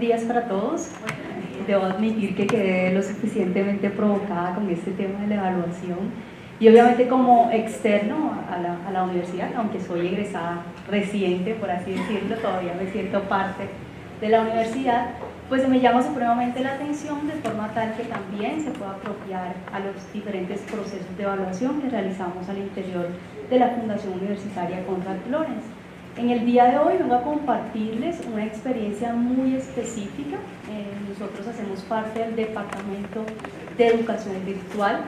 días para todos. Debo admitir que quedé lo suficientemente provocada con este tema de la evaluación y obviamente como externo a la universidad, aunque soy egresada reciente, por así decirlo, todavía me siento parte de la universidad, pues me llama supremamente la atención de forma tal que también se pueda apropiar a los diferentes procesos de evaluación que realizamos al interior de la Fundación Universitaria Konrad Lorenz. En el día de hoy vengo a compartirles una experiencia muy específica. Nosotros hacemos parte del Departamento de Educación Virtual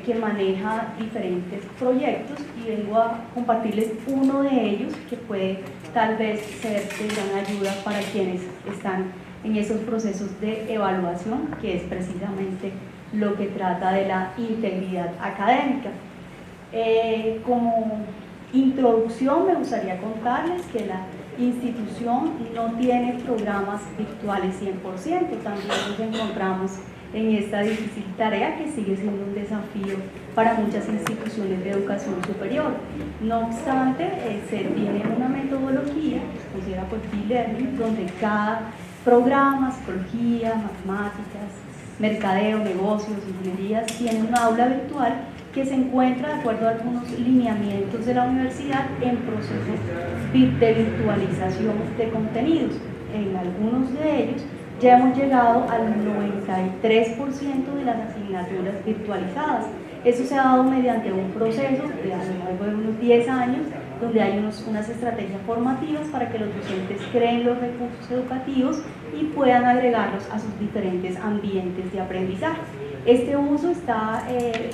que maneja diferentes proyectos y vengo a compartirles uno de ellos que puede tal vez ser de gran ayuda para quienes están en esos procesos de evaluación, que es precisamente lo que trata de la integridad académica. Como introducción me gustaría contarles que la institución no tiene programas virtuales 100%, también nos encontramos en esta difícil tarea que sigue siendo un desafío para muchas instituciones de educación superior. No obstante, se tiene una metodología que se considera perfil learning, donde cada programa, psicología, matemáticas, mercadeo, negocios, ingenierías, tiene un aula virtual que se encuentra de acuerdo a algunos lineamientos de la universidad en procesos de virtualización de contenidos. En algunos de ellos ya hemos llegado al 93% de las asignaturas virtualizadas. Eso se ha dado mediante un proceso de a lo largo de unos 10 años, donde hay unas estrategias formativas para que los docentes creen los recursos educativos y puedan agregarlos a sus diferentes ambientes de aprendizaje. Este uso está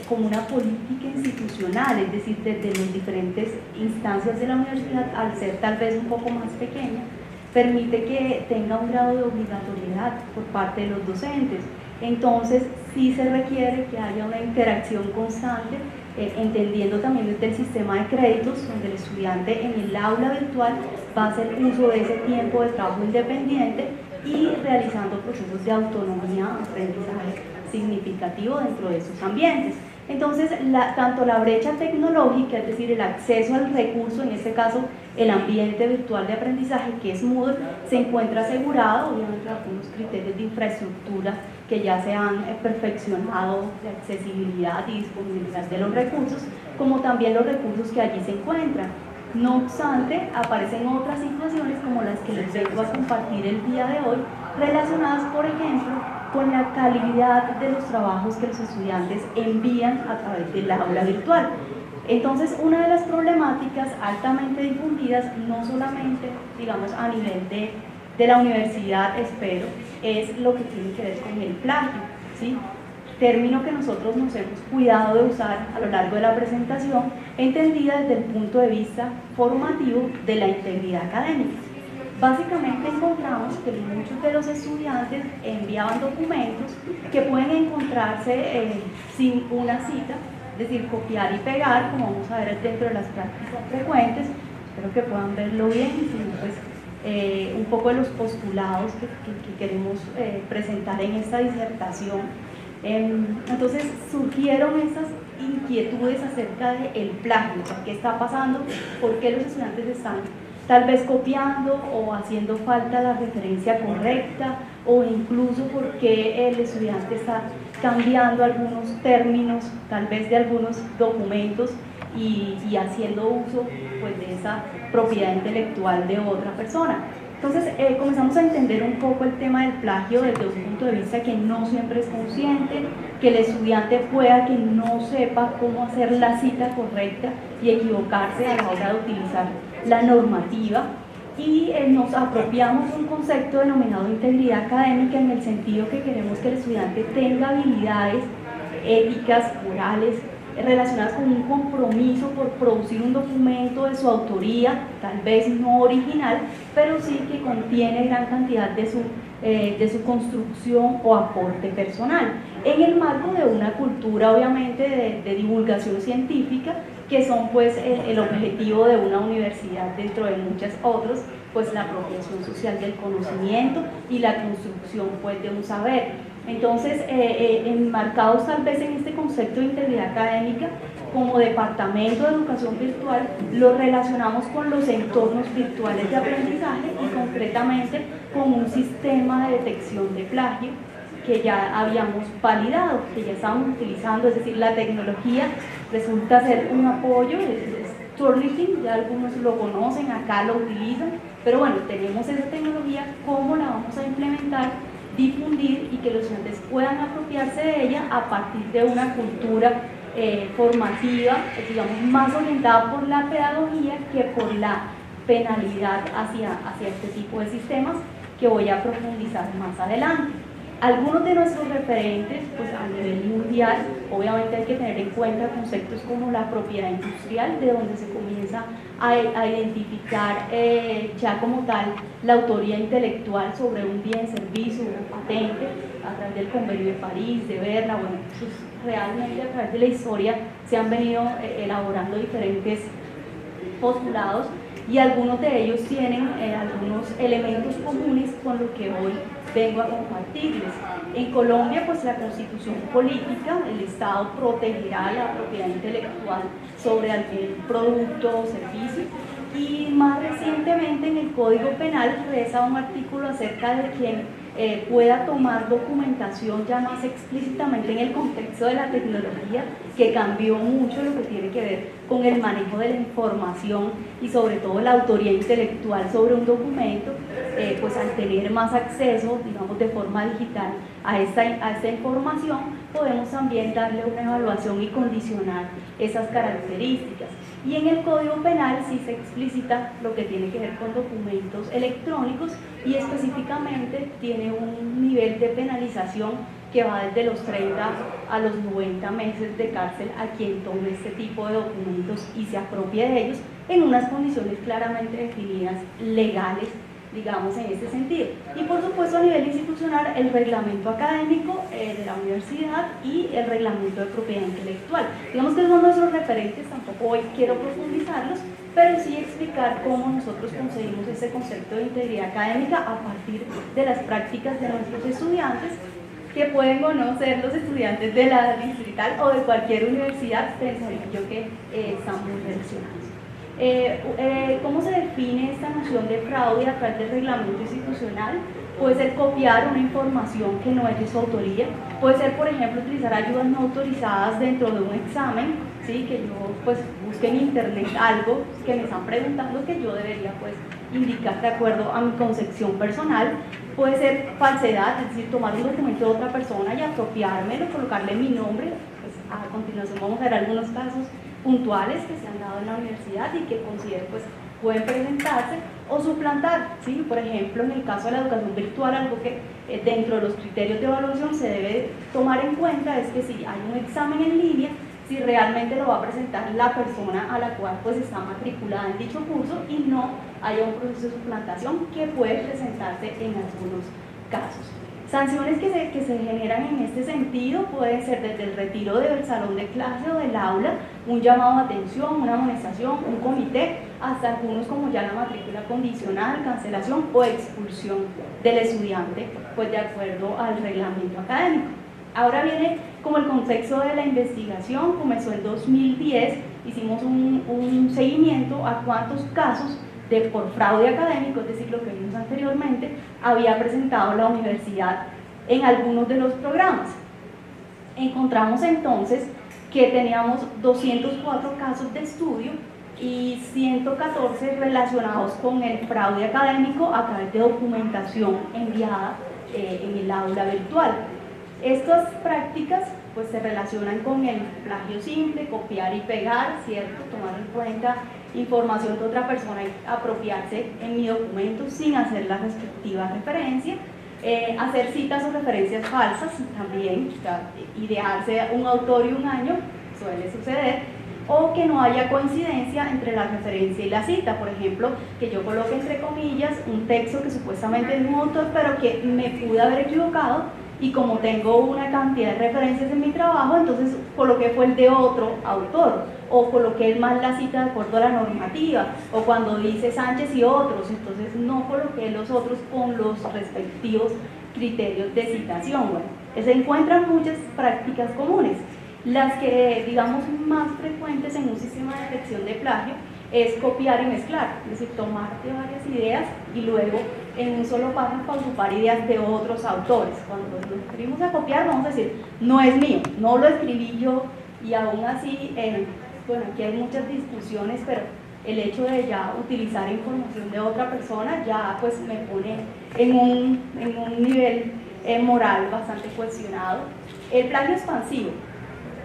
como una política institucional, es decir, desde las diferentes instancias de la universidad, al ser tal vez un poco más pequeña, permite que tenga un grado de obligatoriedad por parte de los docentes. Entonces, sí se requiere que haya una interacción constante, entendiendo también desde el sistema de créditos, donde el estudiante en el aula virtual va a hacer uso de ese tiempo de trabajo independiente y realizando procesos de autonomía, aprendizaje significativo dentro de esos ambientes. Entonces, tanto la brecha tecnológica, es decir, el acceso al recurso, en este caso el ambiente virtual de aprendizaje, que es Moodle, se encuentra asegurado, obviamente, algunos criterios de infraestructura que ya se han perfeccionado de accesibilidad y disponibilidad de los recursos, como también los recursos que allí se encuentran. No obstante, aparecen otras situaciones como las que les vengo a compartir el día de hoy, relacionadas, por ejemplo, con la calidad de los trabajos que los estudiantes envían a través del aula virtual. Entonces, una de las problemáticas altamente difundidas, no solamente, digamos, a nivel de la universidad, espero, es lo que tiene que ver con el plagio, ¿sí? Término que nosotros nos hemos cuidado de usar a lo largo de la presentación, entendida desde el punto de vista formativo de la integridad académica. Básicamente encontramos que muchos de los estudiantes enviaban documentos que pueden encontrarse sin una cita, es decir, copiar y pegar, como vamos a ver dentro de las prácticas frecuentes. Espero que puedan verlo bien, sino pues un poco de los postulados que queremos presentar en esta disertación. Entonces surgieron estas inquietudes acerca del plagio, qué está pasando, por qué los estudiantes están tal vez copiando o haciendo falta la referencia correcta, o incluso porque el estudiante está cambiando algunos términos, tal vez de algunos documentos y haciendo uso pues, de esa propiedad intelectual de otra persona. Entonces comenzamos a entender un poco el tema del plagio desde un punto de vista que no siempre es consciente, que el estudiante pueda que no sepa cómo hacer la cita correcta y equivocarse a la hora de utilizar la normativa, y nos apropiamos un concepto denominado integridad académica en el sentido que queremos que el estudiante tenga habilidades éticas, morales, relacionadas con un compromiso por producir un documento de su autoría, tal vez no original, pero sí que contiene gran cantidad de su construcción o aporte personal, en el marco de una cultura obviamente de divulgación científica, que son pues el objetivo de una universidad dentro de muchos otros, pues la apropiación social del conocimiento y la construcción pues de un saber. Entonces, enmarcados tal vez en este concepto de integridad académica, como departamento de educación virtual lo relacionamos con los entornos virtuales de aprendizaje y concretamente con un sistema de detección de plagio que ya habíamos validado, que ya estábamos utilizando, es decir, la tecnología resulta ser un apoyo, es Turnitin, ya algunos lo conocen, acá lo utilizan, pero bueno, tenemos esa tecnología, ¿cómo la vamos a implementar, difundir y que los estudiantes puedan apropiarse de ella a partir de una cultura formativa, digamos, más orientada por la pedagogía que por la penalidad hacia este tipo de sistemas que voy a profundizar más adelante? Algunos de nuestros referentes, pues a nivel mundial, obviamente hay que tener en cuenta conceptos como la propiedad industrial, de donde se comienza a identificar ya como tal la autoría intelectual sobre un bien, servicio, una patente, a través del Convenio de París, de Berna. Bueno, pues realmente a través de la historia se han venido elaborando diferentes postulados y algunos de ellos tienen algunos elementos comunes con lo que hoy vengo a compartirles. En Colombia, pues la Constitución política, el Estado protegerá la propiedad intelectual sobre algún producto o servicio, y más recientemente en el Código Penal reza un artículo acerca de quien pueda tomar documentación ya más explícitamente en el contexto de la tecnología, que cambió mucho lo que tiene que ver con el manejo de la información y sobre todo la autoría intelectual sobre un documento, pues al tener más acceso, digamos, de forma digital a esta información, podemos también darle una evaluación y condicionar esas características. Y en el Código Penal sí se explicita lo que tiene que ver con documentos electrónicos y específicamente tiene un nivel de penalización que va desde los 30 a los 90 meses de cárcel a quien tome este tipo de documentos y se apropie de ellos en unas condiciones claramente definidas, legales, digamos, en este sentido. Y por supuesto, a nivel institucional, el reglamento académico de la universidad y el reglamento de propiedad intelectual. Digamos que son nuestros referentes, tampoco hoy quiero profundizarlos, pero sí explicar cómo nosotros conseguimos ese concepto de integridad académica a partir de las prácticas de nuestros estudiantes, que pueden o no ser los estudiantes de la distrital o de cualquier universidad, pensaría yo que están muy relacionados. ¿Cómo se define esta noción de fraude a través del reglamento institucional? Puede ser copiar una información que no es de su autoría, puede ser, por ejemplo, utilizar ayudas no autorizadas dentro de un examen, ¿sí? Que yo pues busque en internet algo que me están preguntando que yo debería pues indicar de acuerdo a mi concepción personal. Puede ser falsedad, es decir, tomar un documento de otra persona y apropiármelo, colocarle mi nombre. Pues a continuación vamos a ver algunos casos puntuales que se han dado en la universidad y que considero pues pueden presentarse, o suplantar, ¿sí? Por ejemplo, en el caso de la educación virtual, algo que dentro de los criterios de evaluación se debe tomar en cuenta es que si hay un examen en línea, si realmente lo va a presentar la persona a la cual pues está matriculada en dicho curso y no haya un proceso de suplantación que puede presentarse en algunos casos. Sanciones que se generan en este sentido pueden ser desde el retiro del salón de clase o del aula, un llamado de atención, una amonestación, un comité, hasta algunos como ya la matrícula condicional, cancelación o expulsión del estudiante, pues de acuerdo al reglamento académico. Ahora viene como el contexto de la investigación. Comenzó en 2010, hicimos un seguimiento a cuántos casos por fraude académico, es decir, lo que vimos anteriormente, había presentado la universidad en algunos de los programas. Encontramos entonces que teníamos 204 casos de estudio y 114 relacionados con el fraude académico a través de documentación enviada en el aula virtual. Estas prácticas pues se relacionan con el plagio simple, copiar y pegar, ¿cierto? Tomar en cuenta información de otra persona y apropiarse en mi documento sin hacer la respectiva referencia, hacer citas o referencias falsas también, o sea, idearse un autor y un año, suele suceder, o que no haya coincidencia entre la referencia y la cita, por ejemplo, que yo coloque entre comillas un texto que supuestamente es de un autor, pero que me pude haber equivocado, y como tengo una cantidad de referencias en mi trabajo, entonces coloqué fue el de otro autor, o coloqué mal la cita de acuerdo a la normativa, o cuando dice Sánchez y otros, entonces no coloqué los otros con los respectivos criterios de citación. Bueno, se encuentran muchas prácticas comunes. Las que, digamos, más frecuentes en un sistema de detección de plagio es copiar y mezclar, es decir, tomarte varias ideas y luego en un solo párrafo agrupar ideas de otros autores. Cuando lo escribimos a copiar, vamos a decir, no es mío, no lo escribí yo, y aún así, bueno, aquí hay muchas discusiones, pero el hecho de ya utilizar información de otra persona ya pues me pone en un nivel moral bastante cuestionado. El plagio expansivo,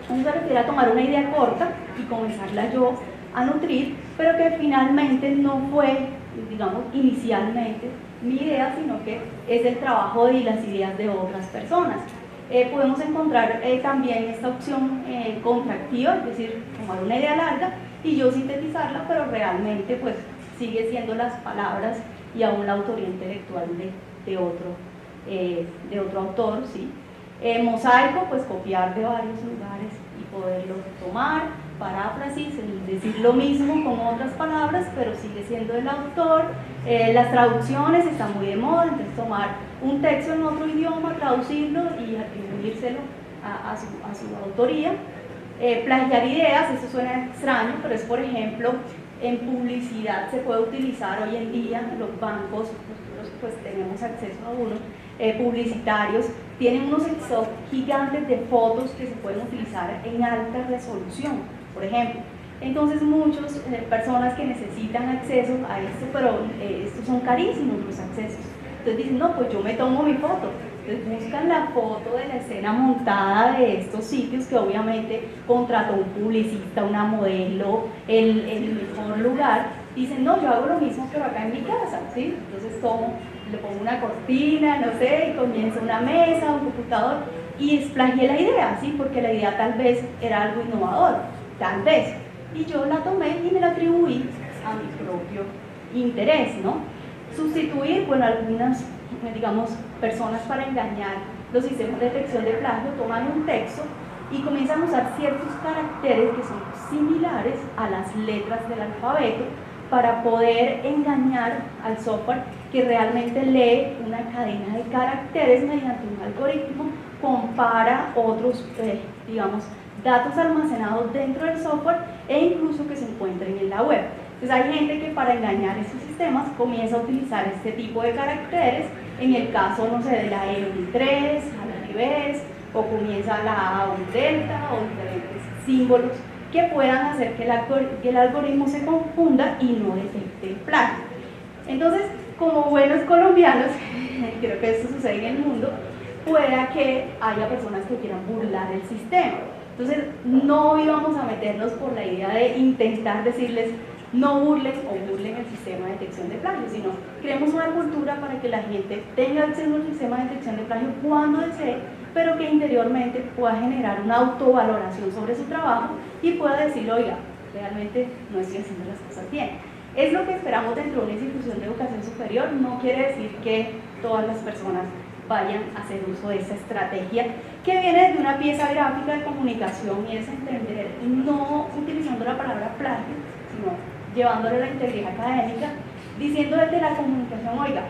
uno se refiere a tomar una idea corta y comenzarla yo a nutrir, pero que finalmente no fue, digamos, inicialmente mi idea, sino que es el trabajo y las ideas de otras personas. Podemos encontrar también esta opción contractiva, es decir, tomar una idea larga y yo sintetizarla, pero realmente pues sigue siendo las palabras y aún la autoría intelectual de otro autor, ¿sí? Mosaico, pues copiar de varios lugares y poderlo tomar. Paráfrasis, decir lo mismo con otras palabras, pero sigue siendo el autor. Las traducciones están muy de moda, entonces tomar un texto en otro idioma, traducirlo y atribuírselo a su autoría. Plagiar ideas, eso suena extraño, pero es, por ejemplo, en publicidad se puede utilizar hoy en día, los bancos, nosotros pues tenemos acceso a uno, publicitarios, tienen unos stocks gigantes de fotos que se pueden utilizar en alta resolución, por ejemplo. Entonces muchas personas que necesitan acceso a esto, pero estos son carísimos los accesos, entonces dicen, no, pues yo me tomo mi foto. Entonces buscan la foto de la escena montada de estos sitios que obviamente contrató un publicista, una modelo, el mejor lugar. Dicen, no, yo hago lo mismo pero acá en mi casa, ¿sí? Entonces le pongo una cortina, no sé, y comienzo una mesa, un computador, y plagié la idea, ¿sí? Porque la idea tal vez era algo innovador, tal vez. Y yo la tomé y me la atribuí a mi propio interés, ¿no? Sustituir, bueno, algunas, digamos, personas para engañar los sistemas de detección de plagio toman un texto y comienzan a usar ciertos caracteres que son similares a las letras del alfabeto para poder engañar al software que realmente lee una cadena de caracteres mediante un algoritmo, compara otros, digamos, datos almacenados dentro del software e incluso que se encuentren en la web. Entonces hay gente que para engañar estos sistemas comienza a utilizar este tipo de caracteres, en el caso, no sé, de la E un 3, a la revés, o comienza la A un delta, o diferentes símbolos que puedan hacer que el algoritmo se confunda y no detecte el plagio. Entonces, como buenos colombianos, creo que esto sucede en el mundo, pueda que haya personas que quieran burlar el sistema. Entonces, no íbamos a meternos por la idea de intentar decirles no burlen o burlen el sistema de detección de plagio, sino creemos una cultura para que la gente tenga acceso al sistema de detección de plagio cuando desee, pero que interiormente pueda generar una autovaloración sobre su trabajo y pueda decir, oiga, realmente no estoy haciendo las cosas bien. Es lo que esperamos dentro de una institución de educación superior, no quiere decir que todas las personas vayan a hacer uso de esa estrategia que viene de una pieza gráfica de comunicación y es entender, no utilizando la palabra plagio, sino llevándole la integridad académica, diciendo desde la comunicación, oiga,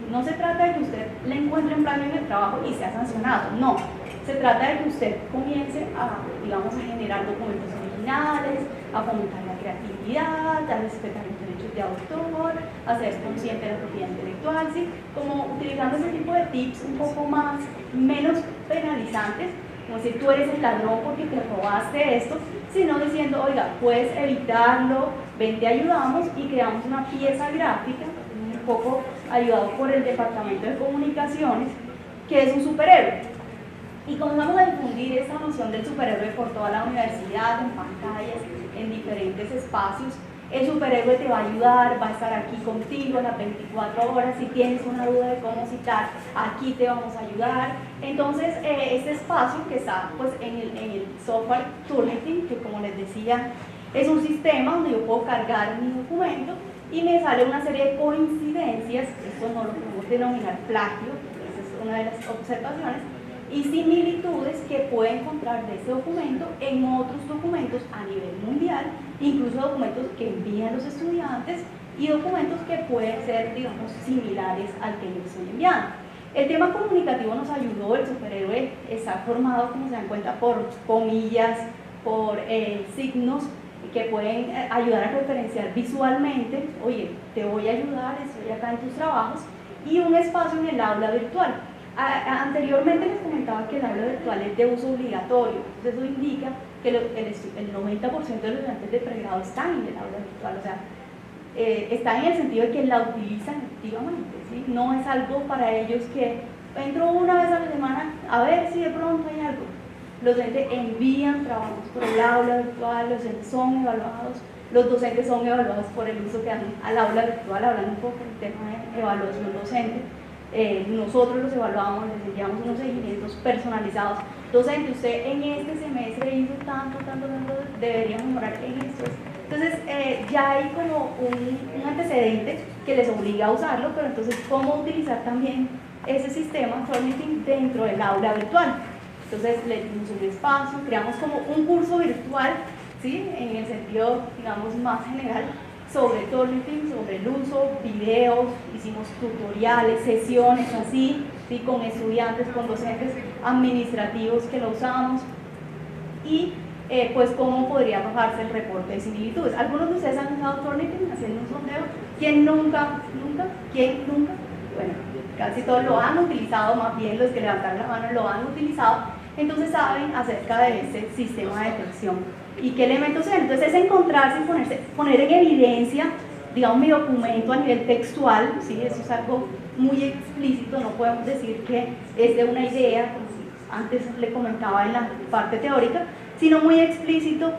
no se trata de que usted le encuentre un plagio en el trabajo y sea sancionado, no, se trata de que usted comience a, digamos, a generar documentos originales, a fomentar la creatividad, a respetar los derechos de autor, a ser consciente de la propiedad intelectual, ¿sí? Como utilizando ese tipo de tips un poco más, menos penalizantes, como si tú eres el ladrón porque te robaste esto, sino diciendo, oiga, puedes evitarlo, ven, te ayudamos y creamos una pieza gráfica, un poco ayudado por el Departamento de Comunicaciones, que es un superhéroe. Y comenzamos a difundir esta noción del superhéroe por toda la universidad, en pantallas, en diferentes espacios. El superhéroe te va a ayudar, va a estar aquí contigo a las 24 horas. Si tienes una duda de cómo citar, aquí te vamos a ayudar. Entonces, este espacio que está pues, en el software Turnitin, que como les decía, es un sistema donde yo puedo cargar mi documento y me sale una serie de coincidencias, esto no lo podemos denominar plagio, esa es una de las observaciones, y similitudes que puede encontrar de ese documento en otros documentos a nivel mundial, incluso documentos que envían los estudiantes y documentos que pueden ser, digamos, similares al que yo estoy enviando. El tema comunicativo nos ayudó, el superhéroe está formado, como se dan cuenta, por comillas, por signos que pueden ayudar a referenciar visualmente, oye, te voy a ayudar, estoy acá en tus trabajos, y un espacio en el aula virtual. Anteriormente les comentaba que el aula virtual es de uso obligatorio, entonces eso indica que el 90% de los estudiantes de pregrado están en el aula virtual, o sea, están en el sentido de que la utilizan activamente, ¿sí? No es algo para ellos que entro una vez a la semana a ver si de pronto hay algo. Los docentes envían trabajos por el aula virtual, los docentes son evaluados, los docentes son evaluados por el uso que dan al aula virtual, hablando un poco del tema de evaluación docente. Nosotros los evaluamos, les enviamos unos seguimientos personalizados. Docente, usted en este semestre hizo tanto, debería mejorar en esto. Entonces ya hay como un antecedente que les obliga a usarlo, pero entonces cómo utilizar también ese sistema Turnitin dentro del aula virtual. Entonces le dimos un espacio, creamos como un curso virtual, ¿sí? En el sentido, digamos, más general, sobre Turnitin, sobre el uso, videos, hicimos tutoriales, sesiones así, ¿sí? Con estudiantes, con docentes administrativos que lo usamos, y pues cómo podría arrojarse el reporte de similitudes. Algunos de ustedes han usado Turnitin haciendo un sondeo. ¿Quién nunca? ¿Quién nunca? Bueno, casi todos lo han utilizado, más bien los que levantaron la mano lo han utilizado. Entonces saben acerca de este sistema de detección y qué elementos son. Entonces es encontrarse y poner en evidencia, digamos, mi documento a nivel textual, ¿sí? Eso es algo muy explícito, no podemos decir que es de una idea, como antes le comentaba en la parte teórica, sino muy explícito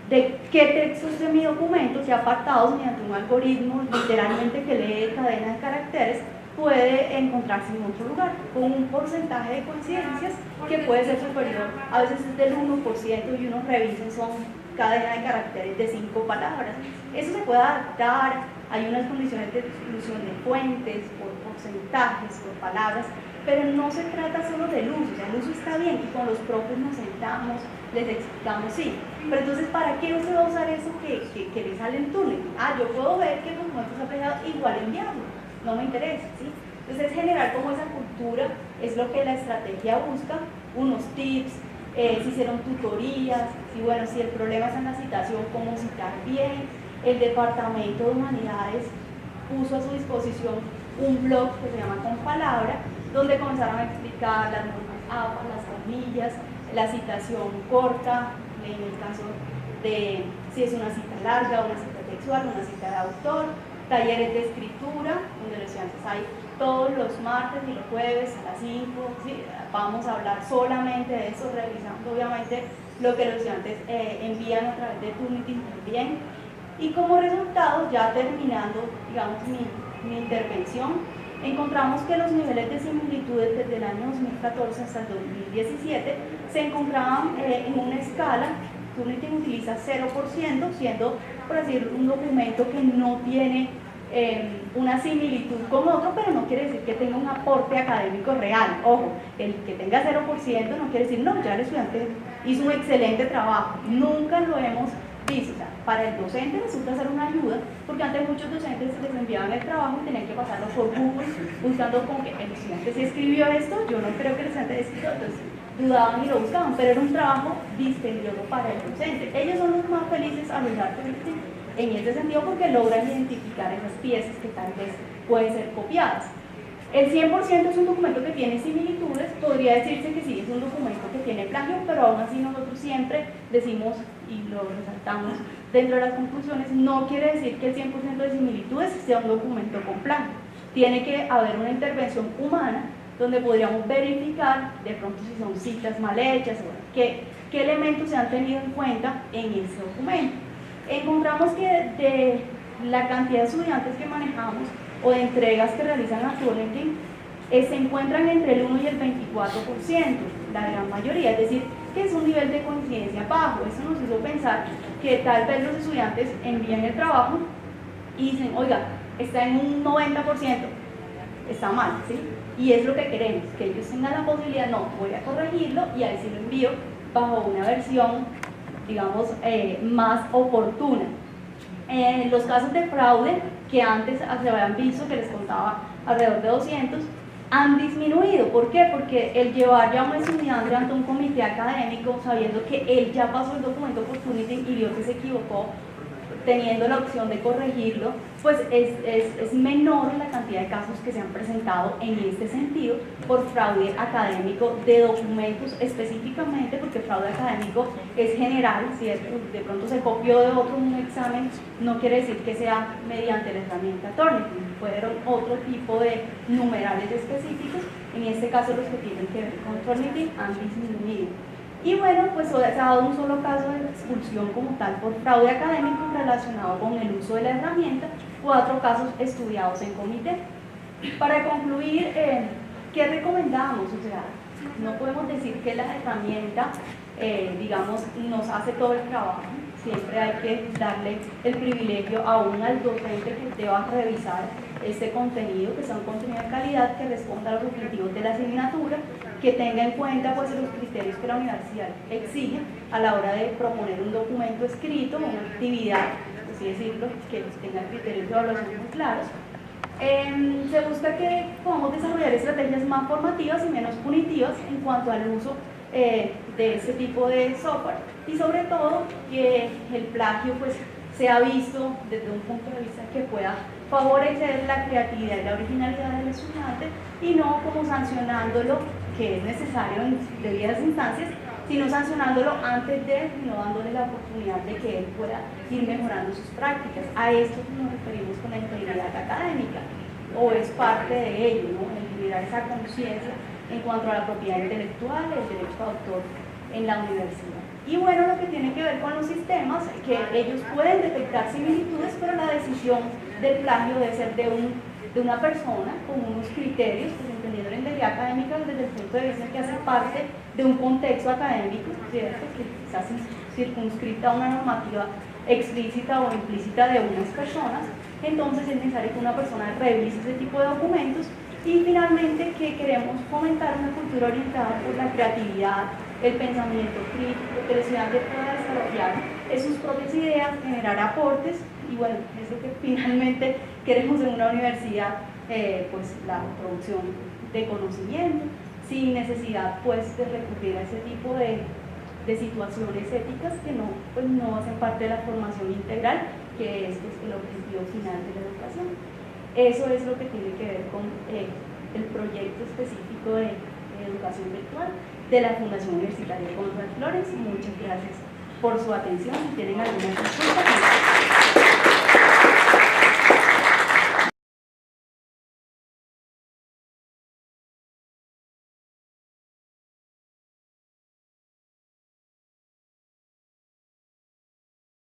de qué textos de mi documento, qué apartados mediante un algoritmo literalmente que lee cadena de caracteres, puede encontrarse en otro lugar, con un porcentaje de coincidencias que puede ser superior, a veces es del 1%, y uno revisa, son cadena de caracteres de 5 palabras. Eso se puede adaptar, hay unas condiciones de exclusión de fuentes, por porcentajes, por palabras, pero no se trata solo del uso, o sea, el uso está bien, y con los propios nos sentamos, les explicamos, sí, pero entonces, ¿para qué usted va a usar eso que le sale en Turnitin? Yo puedo ver que el documento está pegado, igual enviarlo, no me interesa, ¿sí? Entonces, generar como esa cultura es lo que la estrategia busca, unos tips, si hicieron tutorías, si el problema es en la citación, cómo citar bien. El Departamento de Humanidades puso a su disposición un blog que se llama Con Palabra, donde comenzaron a explicar las normas APA, las comillas, la citación corta, en el caso de si es una cita larga, una cita textual, una cita de autor, talleres de escritura, donde los estudiantes hay todos los martes y los jueves a las 5, ¿sí? Vamos a hablar solamente de eso, revisando obviamente lo que los estudiantes envían a través de Turnitin también. Y como resultado, ya terminando, digamos, mi intervención, encontramos que los niveles de similitudes desde el año 2014 hasta el 2017 se encontraban en una escala. Turnitin utiliza 0%, siendo, por decir, un documento que no tiene una similitud con otro, pero no quiere decir que tenga un aporte académico real. Ojo, el que tenga 0% no quiere decir, no, ya el estudiante hizo un excelente trabajo. Nunca lo hemos visto. O sea, para el docente resulta ser una ayuda, porque antes muchos docentes les enviaban el trabajo y tenían que pasarlo por Google, buscando como que el estudiante sí escribió esto, yo no creo que el estudiante escribió, entonces dudaban y lo buscaban, pero era un trabajo dispendioso para el docente. Ellos son los más felices al usar Turnitin en este sentido, porque logran identificar esas piezas que tal vez pueden ser copiadas. El 100% es un documento que tiene similitudes, podría decirse que sí es un documento que tiene plagio, pero aún así nosotros siempre decimos y lo resaltamos dentro de las conclusiones, no quiere decir que el 100% de similitudes sea un documento con plagio. Tiene que haber una intervención humana donde podríamos verificar de pronto si son citas mal hechas, o qué elementos se han tenido en cuenta en ese documento. Encontramos que de la cantidad de estudiantes que manejamos o de entregas que realizan a Turnitin, se encuentran entre el 1 y el 24%, la gran mayoría, es decir, que es un nivel de coincidencia bajo. Eso nos hizo pensar que tal vez los estudiantes envían el trabajo y dicen, oiga, está en un 90%, está mal, ¿sí? Y es lo que queremos, que ellos tengan la posibilidad, no, voy a corregirlo y ahí sí lo envío bajo una versión, digamos, más oportuna. Los casos de fraude que antes se habían visto, que les contaba alrededor de 200, han disminuido. ¿Por qué? Porque el llevar ya a un estudiante ante un comité académico sabiendo que él ya pasó el documento Opportunity y vio que se equivocó, teniendo la opción de corregirlo, pues es menor la cantidad de casos que se han presentado en este sentido por fraude académico de documentos específicamente, porque fraude académico es general. Si de pronto se copió de otro un examen, no quiere decir que sea mediante la herramienta Turnitin, fueron otro tipo de numerales específicos. En este caso los que tienen que ver con Turnitin han disminuido. Y bueno, pues se ha dado un solo caso de expulsión como tal por fraude académico relacionado con el uso de la herramienta, 4 casos estudiados en comité. Para concluir, ¿qué recomendamos? O sea, no podemos decir que la herramienta, digamos, nos hace todo el trabajo. Siempre hay que darle el privilegio aún al docente que deba revisar este contenido, que sea un contenido de calidad que responda a los objetivos de la asignatura, que tenga en cuenta pues los criterios que la universidad exige a la hora de proponer un documento escrito, una actividad, así decirlo, que tenga criterios de evaluación muy claros. Se busca que podamos desarrollar estrategias más formativas y menos punitivas en cuanto al uso de este tipo de software, y sobre todo que el plagio pues sea visto desde un punto de vista que pueda favorecer la creatividad y la originalidad del estudiante, y no como sancionándolo, que es necesario en debidas instancias, sino sancionándolo antes de, no dándole la oportunidad de que él pueda ir mejorando sus prácticas. A esto nos referimos con la integridad académica, o es parte de ello, ¿no? El generar esa conciencia en cuanto a la propiedad intelectual, el derecho de autor en la universidad. Y bueno, lo que tiene que ver con los sistemas, que ellos pueden detectar similitudes, pero la decisión del plagio debe ser de una persona con unos criterios, pues entendiendo la integridad académica desde el punto de vista que hace parte de un contexto académico, ¿cierto? Que está circunscrita a una normativa explícita o implícita de unas personas. Entonces es necesario que una persona revise ese tipo de documentos. Y finalmente, que queremos fomentar una cultura orientada por la creatividad, el pensamiento crítico, que el estudiante pueda desarrollar sus propias ideas, generar aportes, y bueno, es lo que finalmente queremos en una universidad, pues la producción de conocimiento, sin necesidad pues de recurrir a ese tipo de situaciones éticas que pues, no hacen parte de la formación integral, que es pues, el objetivo final de la educación. Eso es lo que tiene que ver con el proyecto específico de educación virtual de la Fundación Universitaria Conrad Flores. Muchas gracias por su atención. Si tienen alguna consulta,